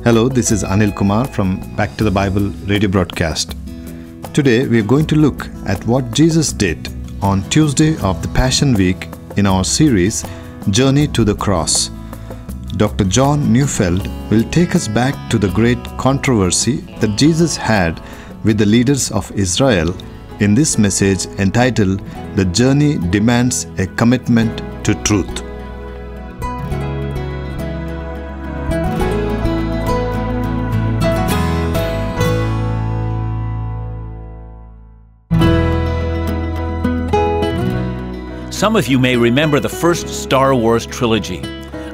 Hello, this is Anil Kumar from Back to the Bible radio broadcast. Today we are going to look at what Jesus did on Tuesday of the Passion Week in our series, Journey to the Cross. Dr. John Neufeld will take us back to the great controversy that Jesus had with the leaders of Israel in this message entitled, The Journey Demands a Commitment to Truth. Some of you may remember the first Star Wars trilogy.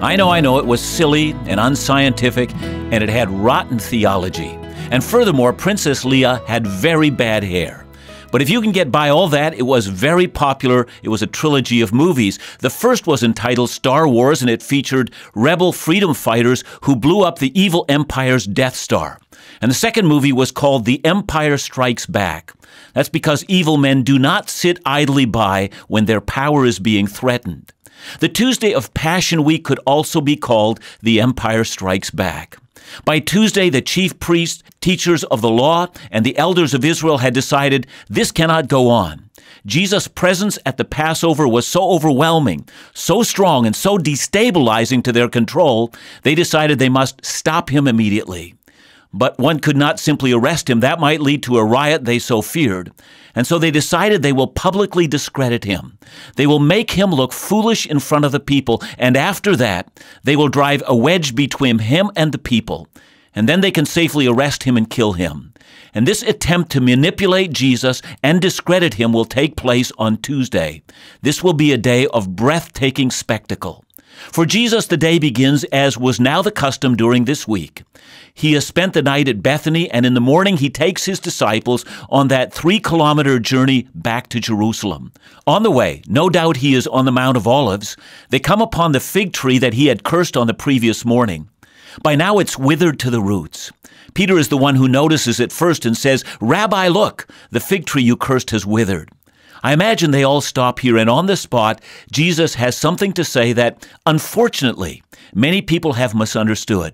I know it was silly and unscientific, and it had rotten theology. And furthermore, Princess Leia had very bad hair. But if you can get by all that, it was very popular. It was a trilogy of movies. The first was entitled Star Wars, and it featured rebel freedom fighters who blew up the evil Empire's Death Star. And the second movie was called The Empire Strikes Back. That's because evil men do not sit idly by when their power is being threatened. The Tuesday of Passion Week could also be called The Empire Strikes Back. By Tuesday, the chief priests, teachers of the law, and the elders of Israel had decided this cannot go on. Jesus' presence at the Passover was so overwhelming, so strong, and so destabilizing to their control, they decided they must stop him immediately. But one could not simply arrest him. That might lead to a riot they so feared. And so they decided they will publicly discredit him. They will make him look foolish in front of the people. And after that, they will drive a wedge between him and the people. And then they can safely arrest him and kill him. And this attempt to manipulate Jesus and discredit him will take place on Tuesday. This will be a day of breathtaking spectacle. For Jesus, the day begins as was now the custom during this week. He has spent the night at Bethany, and in the morning he takes his disciples on that 3-kilometer journey back to Jerusalem. On the way, no doubt he is on the Mount of Olives, they come upon the fig tree that he had cursed on the previous morning. By now it's withered to the roots. Peter is the one who notices it first and says, "Rabbi, look, the fig tree you cursed has withered." I imagine they all stop here, and on the spot, Jesus has something to say that, unfortunately, many people have misunderstood.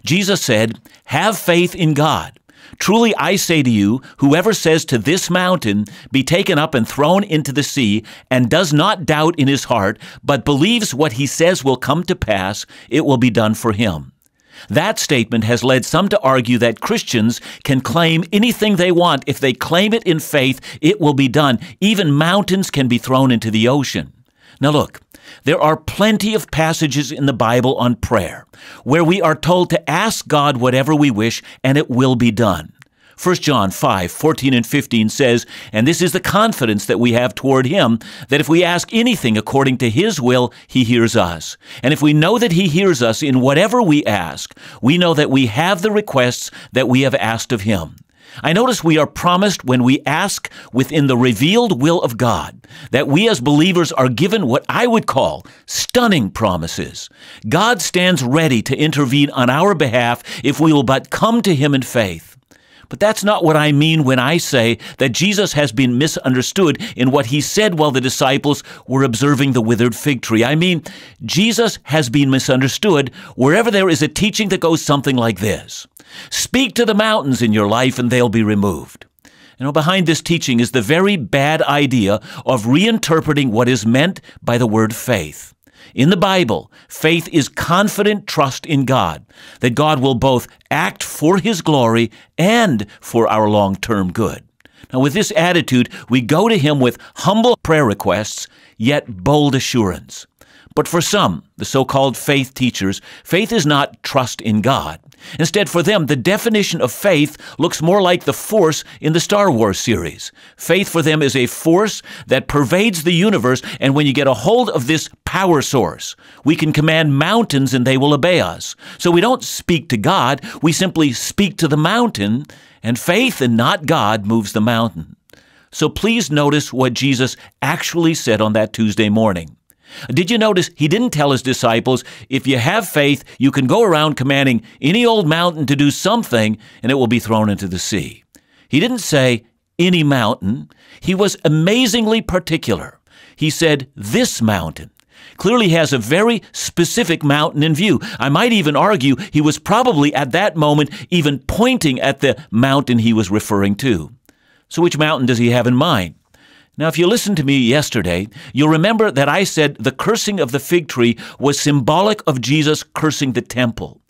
Jesus said, "Have faith in God. Truly I say to you, whoever says to this mountain, be taken up and thrown into the sea, and does not doubt in his heart, but believes what he says will come to pass, it will be done for him." That statement has led some to argue that Christians can claim anything they want. If they claim it in faith, it will be done. Even mountains can be thrown into the ocean. Now look, there are plenty of passages in the Bible on prayer where we are told to ask God whatever we wish and it will be done. 1 John 5:14 and 15 says, "And this is the confidence that we have toward him, that if we ask anything according to his will, he hears us. And if we know that he hears us in whatever we ask, we know that we have the requests that we have asked of him." I notice we are promised when we ask within the revealed will of God, that we as believers are given what I would call stunning promises. God stands ready to intervene on our behalf if we will but come to him in faith. But that's not what I mean when I say that Jesus has been misunderstood in what he said while the disciples were observing the withered fig tree. I mean, Jesus has been misunderstood wherever there is a teaching that goes something like this: speak to the mountains in your life and they'll be removed. Behind this teaching is the very bad idea of reinterpreting what is meant by the word faith. In the Bible, faith is confident trust in God, that God will both act for his glory and for our long-term good. Now, with this attitude, we go to him with humble prayer requests, yet bold assurance. But for some, the so-called faith teachers, faith is not trust in God. Instead, for them, the definition of faith looks more like the Force in the Star Wars series. Faith for them is a force that pervades the universe, and when you get a hold of this power source, we can command mountains and they will obey us. So we don't speak to God, we simply speak to the mountain, and faith and not God moves the mountain. So please notice what Jesus actually said on that Tuesday morning. Did you notice he didn't tell his disciples, if you have faith, you can go around commanding any old mountain to do something and it will be thrown into the sea? He didn't say any mountain. He was amazingly particular. He said this mountain. Clearly has a very specific mountain in view. I might even argue he was probably at that moment even pointing at the mountain he was referring to. So which mountain does he have in mind? Now, if you listened to me yesterday, you'll remember that I said the cursing of the fig tree was symbolic of Jesus cursing the temple.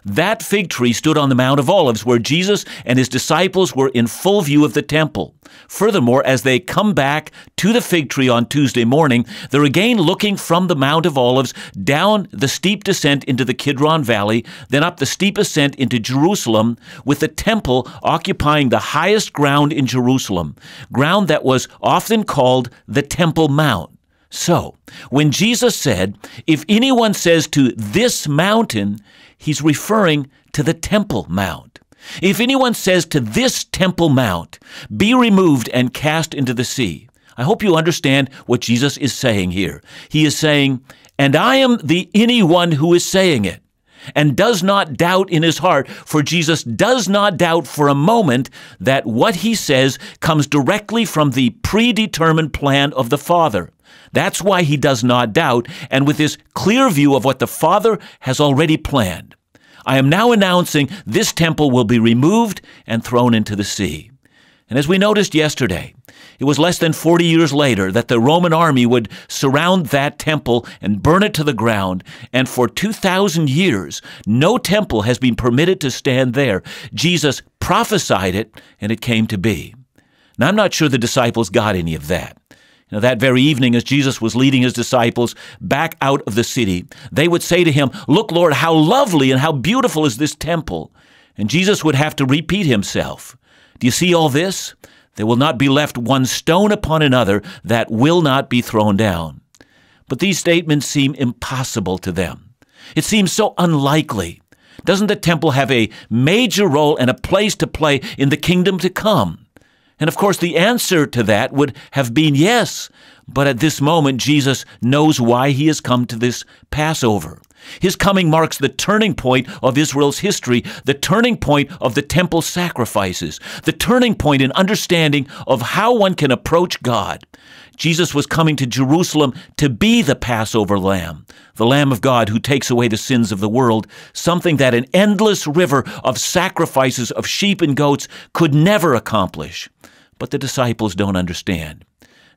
That fig tree stood on the Mount of Olives, where Jesus and his disciples were in full view of the temple. Furthermore, as they come back to the fig tree on Tuesday morning, they're again looking from the Mount of Olives down the steep descent into the Kidron Valley, then up the steep ascent into Jerusalem, with the temple occupying the highest ground in Jerusalem, ground that was often called the Temple Mount. So, when Jesus said, "If anyone says to this mountain," he's referring to the Temple Mount. If anyone says to this Temple Mount, "Be removed and cast into the sea." I hope you understand what Jesus is saying here. He is saying, "And I am the anyone who is saying it," and does not doubt in his heart, for Jesus does not doubt for a moment that what he says comes directly from the predetermined plan of the Father. That's why he does not doubt, and with this clear view of what the Father has already planned. I am now announcing this temple will be removed and thrown into the sea. And as we noticed yesterday, it was less than 40 years later that the Roman army would surround that temple and burn it to the ground, and for 2,000 years, no temple has been permitted to stand there. Jesus prophesied it, and it came to be. Now, I'm not sure the disciples got any of that. That very evening, as Jesus was leading his disciples back out of the city, they would say to him, "Look, Lord, how lovely and how beautiful is this temple." And Jesus would have to repeat himself. Do you see all this? There will not be left one stone upon another that will not be thrown down. But these statements seem impossible to them. It seems so unlikely. Doesn't the temple have a major role and a place to play in the kingdom to come? And of course, the answer to that would have been yes. But at this moment, Jesus knows why he has come to this Passover. His coming marks the turning point of Israel's history, the turning point of the temple sacrifices, the turning point in understanding of how one can approach God. Jesus was coming to Jerusalem to be the Passover lamb, the Lamb of God who takes away the sins of the world, something that an endless river of sacrifices of sheep and goats could never accomplish. But the disciples don't understand.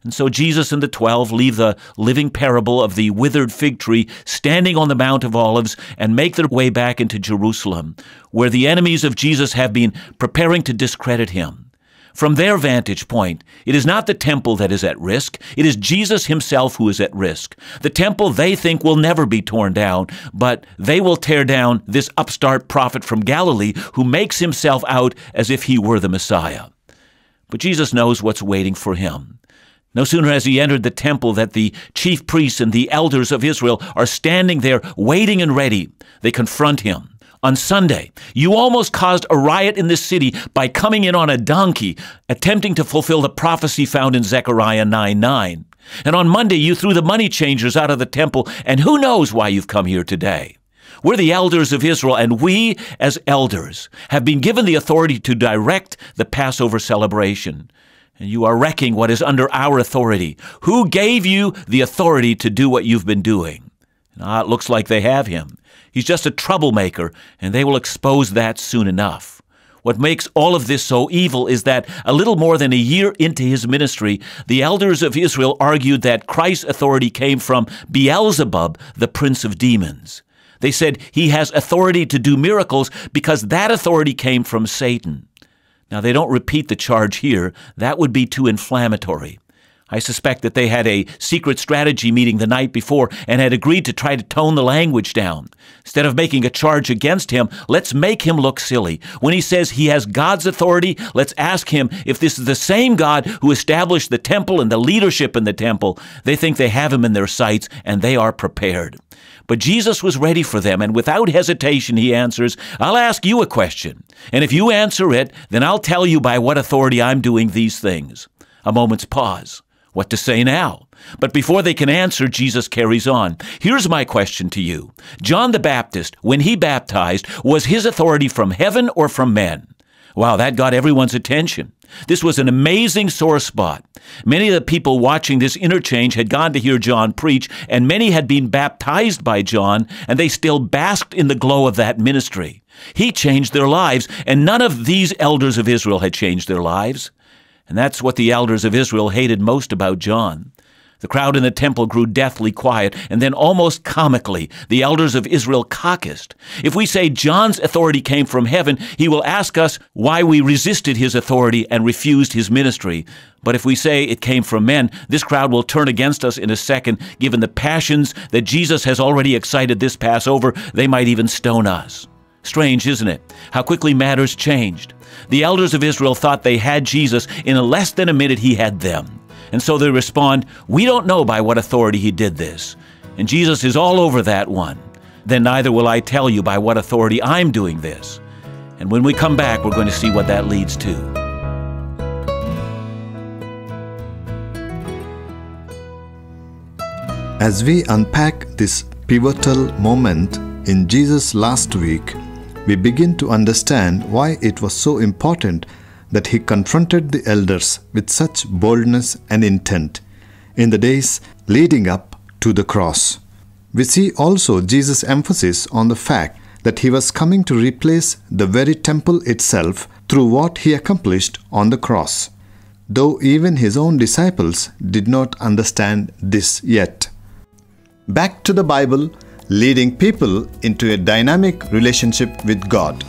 And so Jesus and the 12 leave the living parable of the withered fig tree standing on the Mount of Olives and make their way back into Jerusalem, where the enemies of Jesus have been preparing to discredit him. From their vantage point, it is not the temple that is at risk. It is Jesus himself who is at risk. The temple they think will never be torn down, but they will tear down this upstart prophet from Galilee who makes himself out as if he were the Messiah. But Jesus knows what's waiting for him. No sooner has he entered the temple that the chief priests and the elders of Israel are standing there waiting and ready. They confront him. On Sunday, you almost caused a riot in this city by coming in on a donkey, attempting to fulfill the prophecy found in Zechariah 9:9. And on Monday, you threw the money changers out of the temple, and who knows why you've come here today. We're the elders of Israel, and we, as elders, have been given the authority to direct the Passover celebration. And you are wrecking what is under our authority. Who gave you the authority to do what you've been doing? It looks like they have him. He's just a troublemaker, and they will expose that soon enough. What makes all of this so evil is that a little more than a year into his ministry, the elders of Israel argued that Christ's authority came from Beelzebub, the prince of demons. They said he has authority to do miracles because that authority came from Satan. Now, they don't repeat the charge here. That would be too inflammatory. I suspect that they had a secret strategy meeting the night before and had agreed to try to tone the language down. Instead of making a charge against him, let's make him look silly. When he says he has God's authority, let's ask him if this is the same God who established the temple and the leadership in the temple. They think they have him in their sights, and they are prepared. But Jesus was ready for them, and without hesitation he answers, "I'll ask you a question, and if you answer it, then I'll tell you by what authority I'm doing these things." A moment's pause. What to say now? But before they can answer, Jesus carries on. "Here's my question to you. John the Baptist, when he baptized, was his authority from heaven or from men?" Wow, that got everyone's attention. This was an amazing sore spot. Many of the people watching this interchange had gone to hear John preach, and many had been baptized by John, and they still basked in the glow of that ministry. He changed their lives, and none of these elders of Israel had changed their lives. And that's what the elders of Israel hated most about John. The crowd in the temple grew deathly quiet, and then almost comically, the elders of Israel caucused. If we say John's authority came from heaven, he will ask us why we resisted his authority and refused his ministry. But if we say it came from men, this crowd will turn against us in a second. Given the passions that Jesus has already excited this Passover, they might even stone us. Strange, isn't it? How quickly matters changed. The elders of Israel thought they had Jesus. In less than a minute, he had them. And so they respond, "We don't know by what authority he did this." And Jesus is all over that one. "Then neither will I tell you by what authority I'm doing this." And when we come back, we're going to see what that leads to. As we unpack this pivotal moment in Jesus' last week, we begin to understand why it was so important that he confronted the elders with such boldness and intent in the days leading up to the cross. We see also Jesus' emphasis on the fact that he was coming to replace the very temple itself through what he accomplished on the cross, though even his own disciples did not understand this yet. Back to the Bible, leading people into a dynamic relationship with God.